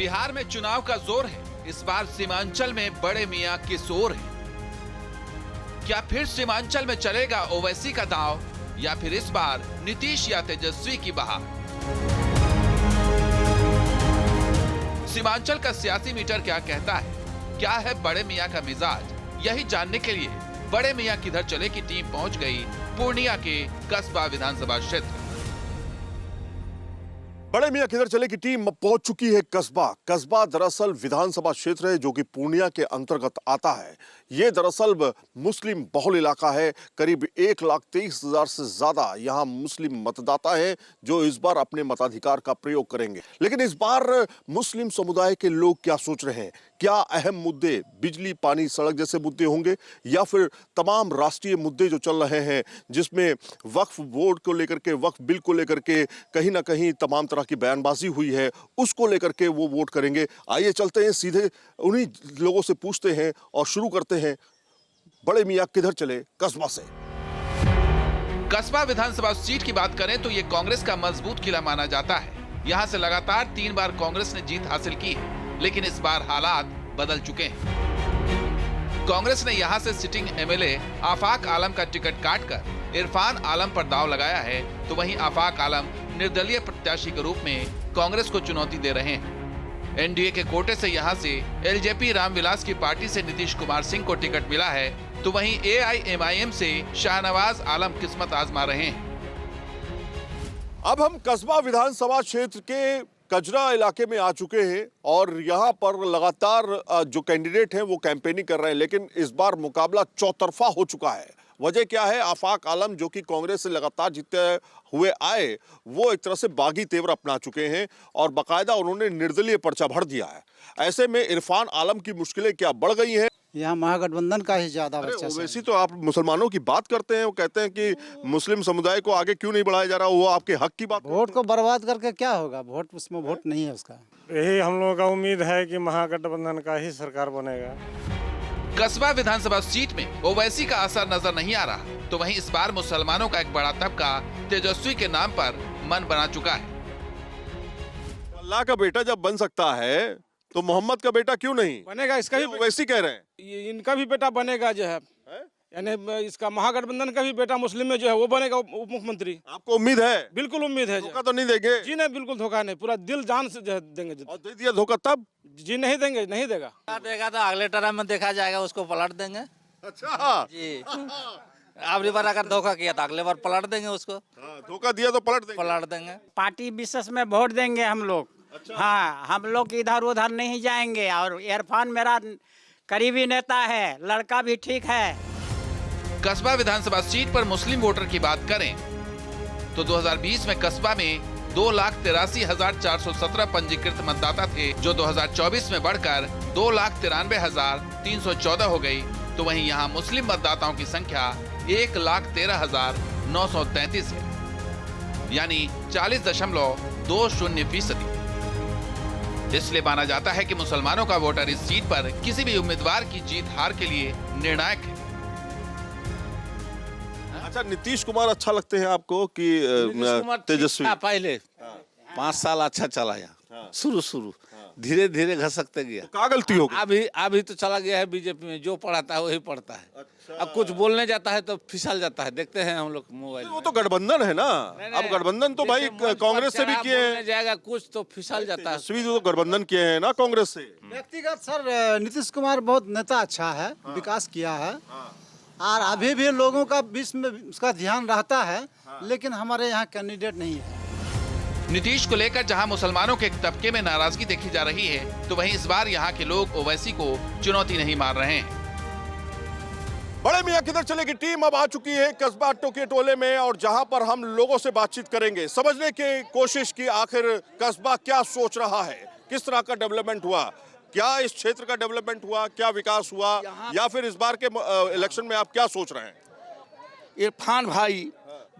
बिहार में चुनाव का जोर है। इस बार सीमांचल में बड़े मियां की शोर है। क्या फिर सीमांचल में चलेगा ओवैसी का दांव या फिर इस बार नीतीश या तेजस्वी की बहार? सीमांचल का सियासी मीटर क्या कहता है? क्या है बड़े मियां का मिजाज? यही जानने के लिए बड़े मियां किधर चले की टीम पहुंच गई पूर्णिया के कसबा विधानसभा क्षेत्र। बड़े मियां किधर चले की टीम पहुंच चुकी है कसबा। कसबा दरअसल विधानसभा क्षेत्र है जो कि पूर्णिया के अंतर्गत आता है। ये दरअसल मुस्लिम बहुल इलाका है। करीब 1,23,000 से ज्यादा यहाँ मुस्लिम मतदाता हैं जो इस बार अपने मताधिकार का प्रयोग करेंगे। लेकिन इस बार मुस्लिम समुदाय के लोग क्या सोच रहे हैं? क्या अहम मुद्दे बिजली, पानी, सड़क जैसे मुद्दे होंगे या फिर तमाम राष्ट्रीय मुद्दे जो चल रहे हैं जिसमें वक्फ बोर्ड को लेकर के, वक्फ बिल को लेकर के कहीं ना कहीं तमाम तरह की बयानबाजी हुई है, उसको लेकर के वो वोट करेंगे। आइए चलते हैं, सीधे उन्हीं लोगों से पूछते हैं और शुरू करते हैं बड़े मियां किधर चले कस्बा से। कसबा विधानसभा सीट की बात करें तो ये कांग्रेस का मजबूत किला माना जाता है। यहाँ से लगातार 3 बार कांग्रेस ने जीत हासिल की है, लेकिन इस बार हालात बदल चुके हैं। कांग्रेस ने यहाँ से सिटिंग एमएलए आफाक आलम का टिकट काटकर इरफान आलम पर दांव लगाया है, तो वहीं आफाक आलम निर्दलीय प्रत्याशी के रूप में कांग्रेस को चुनौती दे रहे हैं। एनडीए के कोटे से यहाँ से एलजेपी रामविलास की पार्टी से नीतीश कुमार सिंह को टिकट मिला है, तो वहीं एआईएमआईएम से शाहनवाज आलम किस्मत आजमा रहे हैं। अब हम कसबा विधानसभा क्षेत्र के कजरा इलाके में आ चुके हैं और यहाँ पर लगातार जो कैंडिडेट हैं वो कैंपेनिंग कर रहे हैं, लेकिन इस बार मुकाबला चौतरफा हो चुका है। वजह क्या है? आफाक आलम जो कि कांग्रेस से लगातार जीतते हुए आए, वो एक तरह से बागी तेवर अपना चुके हैं और बाकायदा उन्होंने निर्दलीय पर्चा भर दिया है। ऐसे में इरफान आलम की मुश्किलें क्या बढ़ गई हैं? यहाँ महागठबंधन का ही ज्यादा वर्चस्व। वैसे तो आप मुसलमानों की बात करते हैं, वो कहते हैं कि मुस्लिम समुदाय को आगे क्यों नहीं बढ़ाया जा रहा, वो आपके हक की बात। वोट को बर्बाद करके क्या होगा? वोट, उसमें वोट नहीं है उसका। यही हम लोगों का उम्मीद है कि महागठबंधन का ही सरकार बनेगा। कसबा विधानसभा सीट में ओवैसी का असर नजर नहीं आ रहा, तो वहीं इस बार मुसलमानों का एक बड़ा तबका तेजस्वी के नाम पर मन बना चुका है। अल्लाह का बेटा जब बन सकता है तो मोहम्मद का बेटा क्यों नहीं बनेगा? इसका भी वैसी कह रहे हैं, इनका भी बेटा बनेगा जो है, यानी इसका महागठबंधन का भी बेटा मुस्लिम में जो है वो बनेगा उप मुख्यमंत्री। आपको उम्मीद है? बिल्कुल उम्मीद है। धोखा तो नहीं देंगे? जी नहीं, बिल्कुल धोखा नहीं, पूरा दिल जान से जो है देंगे। और दे दिया धोखा तब? जी नहीं देंगे, नहीं देगा। देगा तो अगले टर्म में देखा जाएगा, उसको पलट देंगे। अच्छा जी अगली बार अगर धोखा किया तो अगले बार पलट देंगे उसको। धोखा दिया तो पलट देंगे। पार्टी विशेष में वोट देंगे हम लोग। अच्छा। हाँ, हम लोग इधर उधर नहीं जाएंगे। और इरफान मेरा करीबी नेता है, लड़का भी ठीक है। कसबा विधानसभा सीट पर मुस्लिम वोटर की बात करें तो 2020 में कसबा में 2,83,417 पंजीकृत मतदाता थे, जो 2024 में बढ़कर 2,93,314 हो गई। तो वहीं यहाँ मुस्लिम मतदाताओं की संख्या 1,13,933 है, यानी 40.20%। इसलिए माना जाता है कि मुसलमानों का वोटर इस सीट पर किसी भी उम्मीदवार की जीत हार के लिए निर्णायक है। अच्छा, नीतीश कुमार अच्छा लगते हैं आपको कि तेजस्वी? पहले 5 साल अच्छा चला यहाँ, शुरू धीरे धीरे घसकते गया। तो क्या गलती हो गई? अभी तो चला गया है बीजेपी में, जो पढ़ाता है वही पढ़ता है। अच्छा। अब कुछ बोलने जाता है तो फिसल जाता है, देखते हैं हम लोग मोबाइल में। वो तो गठबंधन है ना। अब गठबंधन तो भाई कांग्रेस से भी किए हैं, जाएगा कुछ तो फिसल जाता है। तेजस्वी तो गठबंधन किए हैं ना कांग्रेस से। व्यक्तिगत सर नीतीश कुमार बहुत नेता अच्छा है, विकास किया है और अभी भी लोगों का बीच में उसका ध्यान रहता है, लेकिन हमारे यहाँ कैंडिडेट नहीं है। नीतीश को लेकर जहां मुसलमानों के एक तबके में नाराजगी देखी जा रही है, तो वहीं इस बार यहां के लोग ओवैसी को चुनौती नहीं मार रहे हैं। बड़े मियां किधर चले की टीम अब आ चुकी है कस्बा टोके टोले में और जहां पर हम लोगों से बातचीत करेंगे, समझने की कोशिश की आखिर कस्बा क्या सोच रहा है, किस तरह का डेवलपमेंट हुआ, क्या इस क्षेत्र का डेवलपमेंट हुआ, क्या विकास हुआ, या फिर इस बार के इलेक्शन में आप क्या सोच रहे हैं? इरफान भाई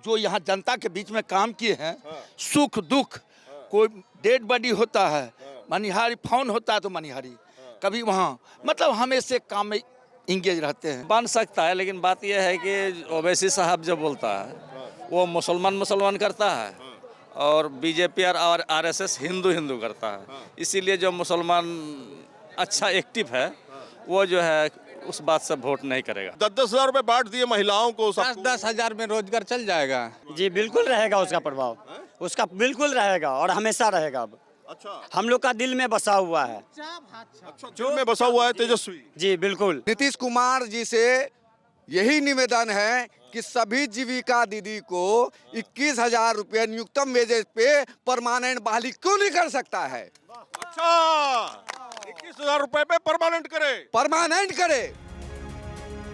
जो यहाँ जनता के बीच में काम किए हैं, सुख दुख, कोई डेड बॉडी होता है, मनिहारी फोन होता है तो मनिहारी, कभी वहाँ मतलब हमेशा काम में इंगेज रहते हैं। बन सकता है, लेकिन बात यह है कि ओवैसी साहब जब बोलता है वो मुसलमान करता है, और बीजेपी और आरएसएस हिंदू हिंदू करता है। इसीलिए जो मुसलमान अच्छा एक्टिव है वो जो है उस बात से वोट नहीं करेगा। 10,000 रुपए बांट दिए महिलाओं को, 10-10 हजार में रोजगार चल जाएगा। जी बिल्कुल रहेगा उसका प्रभाव, उसका बिल्कुल रहेगा और हमेशा रहेगा। अब अच्छा, हम लोग का दिल में बसा हुआ है। दिल में बसा हुआ है तेजस्वी जी बिल्कुल। नीतीश कुमार जी से यही निवेदन है कि सभी जीविका दीदी को 21,000 रुपये न्यूनतम वेजेस पे परमानेंट बहाली क्यों नहीं कर सकता है? अच्छा, 21,000 रुपए पे परमानेंट करे।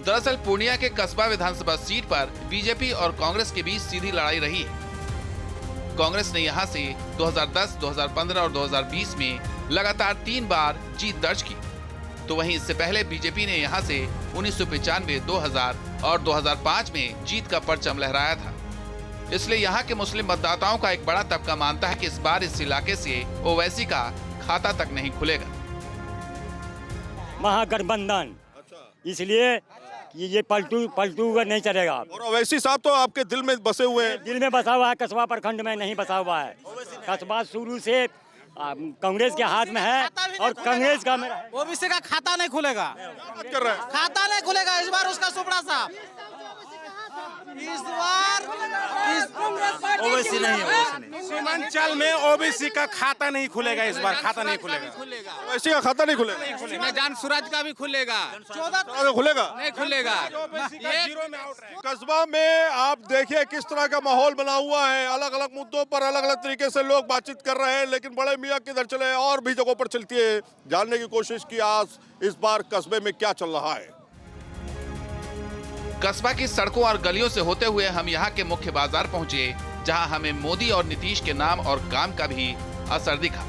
दरअसल पूर्णिया के कस्बा विधानसभा सीट पर बीजेपी और कांग्रेस के बीच सीधी लड़ाई रही है। कांग्रेस ने यहां से 2010, 2015 और 2020 में लगातार 3 बार जीत दर्ज की, तो वहीं इससे पहले बीजेपी ने यहां से 1995, 2000 और 2005 में जीत का परचम लहराया था। इसलिए यहां के मुस्लिम मतदाताओं का एक बड़ा तबका मानता है कि इस बार इस इलाके से ओवैसी का खाता तक नहीं खुलेगा। महागठबंधन, इसलिए ये पलटू हुआ नहीं चलेगा। और ओवैसी साहब तो आपके दिल में बसे हुए हैं। दिल में बसा हुआ है, कस्बा प्रखंड में नहीं बसा हुआ है। कस्बा शुरू से कांग्रेस के हाथ में है और कांग्रेस का ओबीसी का खाता नहीं खुलेगा। कर रहे हैं। खाता नहीं खुलेगा इस बार उसका सुपड़ा साहब। इस बार ओवैसी नहीं। सीमांचल में ओबीसी का खाता नहीं खुलेगा इस बार, खाता नहीं खुलेगा। ओवैसी का खाता नहीं खुलेगा। जान सूरज का भी खुलेगा। 14 खुलेगा नहीं खुलेगा। कस्बा में आप देखिए किस तरह का माहौल बना हुआ है। अलग अलग मुद्दों पर अलग अलग तरीके से लोग बातचीत कर रहे हैं, लेकिन बड़े मियाँ किधर चले और भी जगहों पर चलती है। जानने की कोशिश की आज इस बार कस्बे में क्या चल रहा है। कस्बा की सड़कों और गलियों से होते हुए हम यहाँ के मुख्य बाजार पहुँचे, जहाँ हमें मोदी और नीतीश के नाम और काम का भी असर दिखा।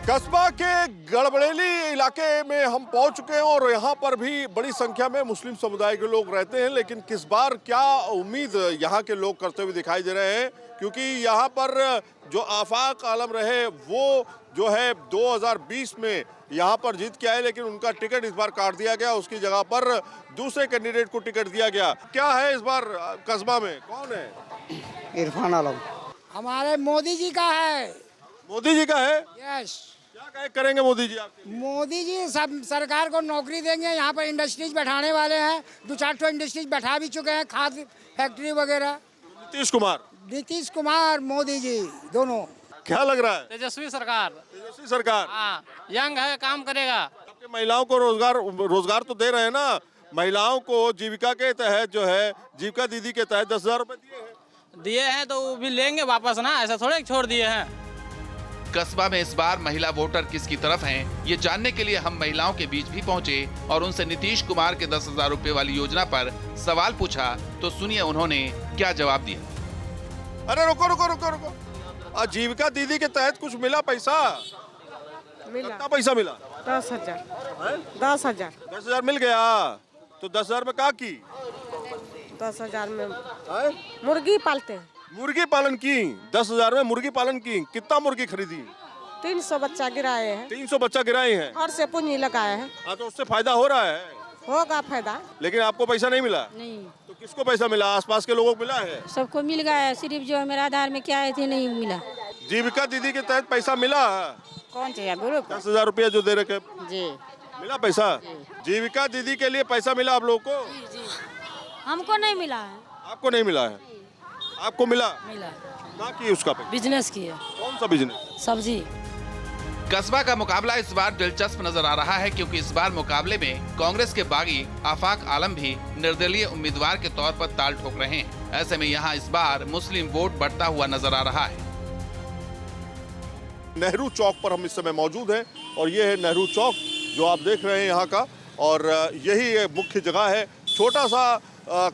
कस्बा के गड़बड़ेली इलाके में हम पहुंच चुके हैं और यहाँ पर भी बड़ी संख्या में मुस्लिम समुदाय के लोग रहते हैं, लेकिन किस बार क्या उम्मीद यहाँ के लोग करते हुए दिखाई दे रहे हैं, क्योंकि यहाँ पर जो आफाक आलम रहे वो जो है 2020 में यहाँ पर जीत के आए, लेकिन उनका टिकट इस बार काट दिया गया। उसकी जगह पर दूसरे कैंडिडेट को टिकट दिया गया। क्या है इस बार कस्बा में, कौन है? इरफान आलम। हमारे मोदी जी का है। मोदी जी का है। यस। क्या करेंगे मोदी जी आपके? मोदी जी सब सरकार को नौकरी देंगे। यहाँ पर इंडस्ट्रीज बैठाने वाले हैं, 2-4 ठो इंडस्ट्रीज बैठा भी चुके हैं, खाद फैक्ट्री वगैरह। नीतीश कुमार, मोदी जी दोनों। क्या लग रहा है? तेजस्वी सरकार। तेजस्वी सरकार। हाँ, यंग है, काम करेगा। आपके महिलाओं को रोजगार तो दे रहे हैं ना। महिलाओं को जीविका के तहत जो है, जीविका दीदी के तहत 10,000 रुपए दिए हैं तो वो भी लेंगे वापस ना, ऐसा थोड़े छोड़ दिए हैं। कस्बा में इस बार महिला वोटर किसकी तरफ हैं, ये जानने के लिए हम महिलाओं के बीच भी पहुंचे और उनसे नीतीश कुमार के 10,000 रुपए वाली योजना पर सवाल पूछा, तो सुनिए उन्होंने क्या जवाब दिया। अरे रुको रुको रुको रुको, आजीविका दीदी के तहत कुछ मिला पैसा? कितना पैसा मिला? 10,000। 10,000। 10,000 मिल गया। तो 10,000 में क्या की? 10,000 में मुर्गी पालते हैं। मुर्गी पालन की। 10,000 में मुर्गी पालन की। कितना मुर्गी खरीदी? 300 बच्चा गिराए हैं। 300 बच्चा गिराए हैं। घर से पूंजी लगाए हैं। हाँ, तो उससे फायदा हो रहा है। होगा फायदा। लेकिन आपको पैसा नहीं मिला? नहीं। तो किसको पैसा मिला? आसपास के लोगों को मिला है? सबको मिल गया है, सिर्फ जो मेरा आधार में क्या आए थे नहीं मिला। जीविका दीदी के तहत पैसा मिला? कौन चाहिए बोलो? 10,000 रुपया जो दे रखे जी मिला पैसा? जीविका दीदी के लिए पैसा मिला आप लोगों को? जी। हमको नहीं मिला है। आपको नहीं मिला है? आपको मिला? मिला। क्या की उसका पैसा? बिजनेस किया। कौन सा बिजनेस? सब्जी। कस्बा का मुकाबला इस बार दिलचस्प नजर आ रहा है, क्योंकि इस बार मुकाबले में कांग्रेस के बागी आफाक आलम भी निर्दलीय उम्मीदवार के तौर पर ताल ठोक रहे हैं। ऐसे में यहाँ इस बार मुस्लिम वोट बढ़ता हुआ नजर आ रहा है। नेहरू चौक पर हम इस समय मौजूद हैं और ये है नेहरू चौक जो आप देख रहे हैं यहाँ का, और यही मुख्य जगह है। छोटा सा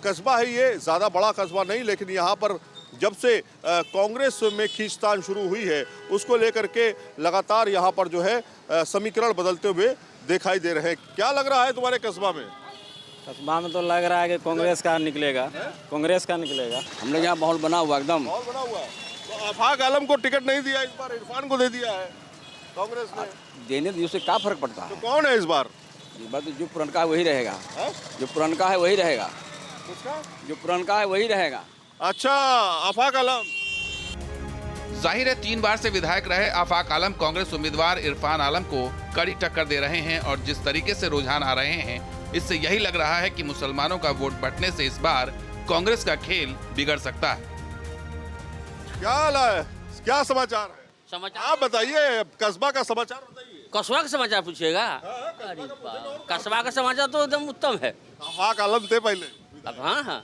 कस्बा है ये, ज़्यादा बड़ा कस्बा नहीं, लेकिन यहाँ पर जब से कांग्रेस में खींचतान शुरू हुई है उसको लेकर के लगातार यहाँ पर जो है समीकरण बदलते हुए दिखाई दे रहे हैं। क्या लग रहा है तुम्हारे कस्बा में? कस्बा में तो लग रहा है कि कांग्रेस का निकलेगा। कांग्रेस का निकलेगा। हम लोग यहाँ माहौल बना हुआ एकदम। माहौल बना हुआ है। तो आफाक आलम को टिकट नहीं दिया, इस बार इरफान को दे दिया है कांग्रेस ने। देने से क्या फर्क पड़ता तो कौन है इस बार? तो जो पुरनका है वही रहेगा। जो पुरनका है वही रहेगा। जो पुरनका है वही रहेगा। अच्छा, आफाक आलम। जाहिर है 3 बार से विधायक रहे आफाक आलम कांग्रेस उम्मीदवार इरफान आलम को कड़ी टक्कर दे रहे हैं और जिस तरीके से रुझान आ रहे हैं इससे यही लग रहा है कि मुसलमानों का वोट बंटने से इस बार कांग्रेस का खेल बिगड़ सकता है। क्या हाल है, क्या समाचार है? समाचार आप बताइए, कस्बा का समाचार बताइए। कस्बा का समाचार पूछिएगा? अरे कस्बा का समाचार तो एकदम उत्तम है। आफाक आलम थे पहले। अब हाँ हाँ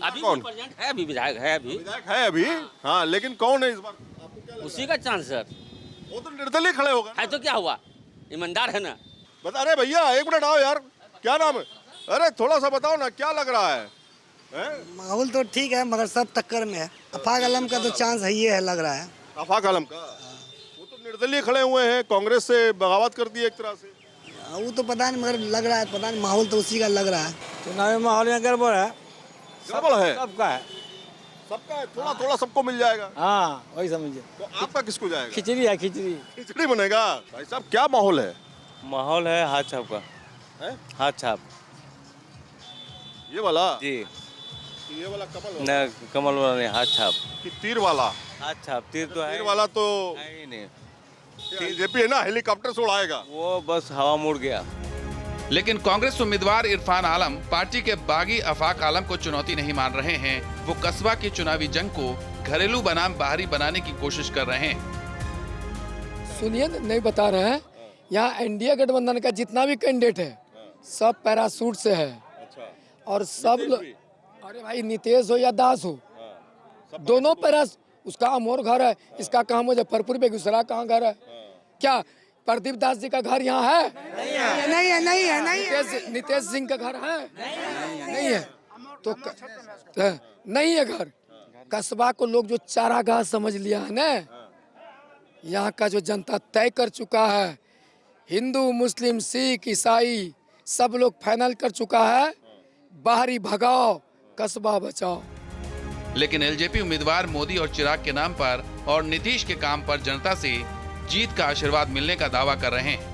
अभी कौन प्रेजेंट है, अभी विधायक है, अभी हाँ, लेकिन कौन है इस बार? उसी का चांस सर। वो तो निर्दलीय खड़े होगा है तो क्या हुआ, ईमानदार है ना। बता। अरे भैया एक मिनट आओ यार, क्या नाम है? अरे थोड़ा सा बताओ ना, क्या लग रहा है? माहौल तो ठीक है मगर सब टक्कर में है। आफाक आलम का तो चांस है, ये है लग रहा है। आफाक आलम का? वो तो निर्दलीय खड़े हुए हैं, कांग्रेस से बगावत कर दी एक तरह से। वो तो पता नहीं मगर लग रहा है, पता नहीं माहौल तो उसी का लग रहा है। चुनावी माहौल में गड़बड़ है, गड़बड़ है, सबका है, सबका है, थोड़ा थोड़ा सबको मिल जाएगा। हाँ वही समझिए। तो आपका किसको जाएगा? खिचड़ी है, खिचड़ी खिचड़ी बनेगा। भाई साहब क्या माहौल है? माहौल है हाथ छाप का। है? हाथ छाप ये वाला जी, ये वाला कमल न कमल वाला नहीं, हाथ छाप कि तीर वाला? हाथ छाप। तीर तो है तीर वाला तो ही नहीं, जेपी है ना, हेलीकॉप्टर से उड़ाएगा वो बस हवा मुड़ गया। लेकिन कांग्रेस उम्मीदवार इरफान आलम पार्टी के बागी आफाक आलम को चुनौती नहीं मान रहे हैं। वो कस्बा की चुनावी जंग को घरेलू बनाम बाहरी बनाने की कोशिश कर रहे हैं। सुनिए, नहीं बता रहे हैं, यहाँ एनडीए गठबंधन का जितना भी कैंडिडेट है सब पैरासूट से है और सब अरे भाई नीतीश हो या दास हो, दोनों पैरास। उसका अमोर घर है, इसका कहाँ मुजफ्फरपुर बेगूसराय कहाँ घर है? क्या प्रदीप दास जी का घर यहाँ है? नहीं है। नीतीश सिंह का घर है? नहीं है। तो नहीं है घर। कस्बा को लोग जो चारागाह समझ लिया है ना, यहाँ का जो जनता तय कर चुका है, हिंदू मुस्लिम सिख ईसाई सब लोग फाइनल कर चुका है, बाहरी भगाओ कस्बा बचाओ। लेकिन एलजेपी उम्मीदवार मोदी और चिराग के नाम पर और नीतीश के काम पर जनता से जीत का आशीर्वाद मिलने का दावा कर रहे हैं।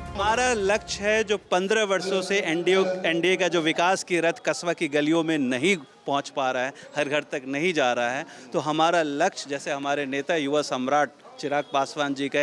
हमारा लक्ष्य है जो 15 वर्षों से एनडीए का जो विकास की रथ कस्बा की गलियों में नहीं पहुंच पा रहा है, हर घर तक नहीं जा रहा है, तो हमारा लक्ष्य, जैसे हमारे नेता युवा सम्राट चिराग पासवान जी का